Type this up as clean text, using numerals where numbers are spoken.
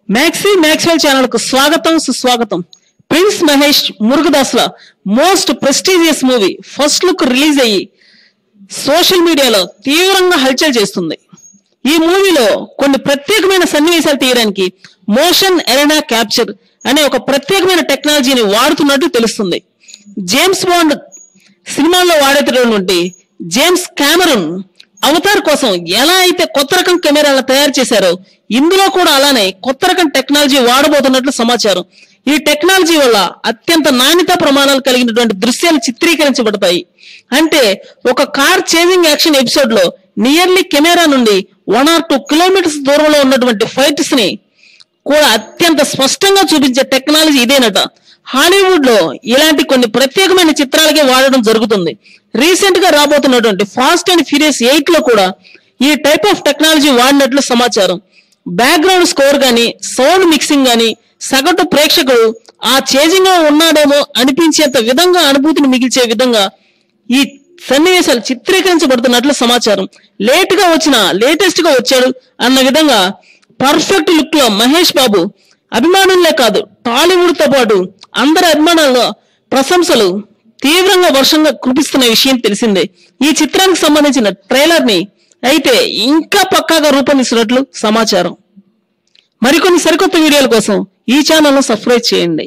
Maxi Maxwell channel को स्वागतम सुस्वागतम। प्रिंस महेश मुरुगदासला most prestigious movie first look release अయ్యి సోషల్ మీడియాలో తీవ్రంగా హల్చల్ చేస్తుంది। ఈ మూవీలో కొన్ని ప్రత్యేకమైన సన్నివేశాలు తీయడానికి మోషన్ ఎరేనా క్యాప్చర్ అనే ఒక ప్రత్యేకమైన టెక్నాలజీని వాడుతున్నట్టు తెలుస్తుంది। జేమ్స్ బాండ్ సినిమాల్లో వాడేటటువంటి జేమ్స్ కెమెరూన్ అవతార్ కోసం ఎలా అయితే కొత్త రకం కెమెరాలను తయారు చేశారో ఇందులో కూడా అలానే కొత్త రకం టెక్నాలజీ వాడబోతున్నట్లు సమాచారం। ఈ టెక్నాలజీ వల్ల అత్యంత నాణ్యత ప్రమాణాలు కలిగినటువంటి దృశ్యాలు చిత్రీకరించబడతాయి। అంటే ఒక కార్ చేజింగ్ యాక్షన్ ఎపిసోడ్ లో నియర్లీ కెమెరా నుండి 1 or 2 కిలోమీటర్స్ దూరంలో ఉన్నటువంటి ఫైట్స్ ని కూడా అత్యంత స్పష్టంగా చూపించే టెక్నాలజీ ఇదేనట। హాలీవుడ్ లో ఇలాంటి కొన్ని ప్రత్యేకమైన చిత్రాలకే వాడడం జరుగుతుంది। రీసెంట్ గా రాబోతున్నటువంటి ఫాస్ట్ అండ్ ఫ్యూరియస్ 8 లో కూడా ఈ టైప్ ఆఫ్ టెక్నాలజీ వాడినట్లు సమాచారం। బ్యాక్గ్రౌండ్ స్కోర్ గానీ సౌండ్ మిక్సింగ్ గానీ సగటు ప్రేక్షకుడు ఆ చేజింగ్ లో ఉన్నాడేమో అనిపించేంత విధంగా అనుభూతిని మిగిల్చే విధంగా ఈ సన్నివేశాలు చిత్రీకరించబడుతున్నట్లు సమాచారం। లేటెస్ట్ గా వచ్చాడు అన్న విధంగా పర్ఫెక్ట్ లుక్ లో మహేష్ బాబు అభిమానులే కాదు టాలీవుడ్ తో పాటు అందరి అభిమానుల ప్రశంసలు తీవ్రంగా వర్షంగా కురిపిస్తున్న విషయం తెలిసిందే। ఈ చిత్రానికి సంబంధించిన ట్రైలర్ ని అయితే ఇంకా పక్కాగా రూపొందిస్తున్నట్లు సమాచారం। మరికొన్ని సరికొత్త వీడియోల కోసం ఈ ఛానల్ ను సబ్స్క్రైబ్ చేయండి।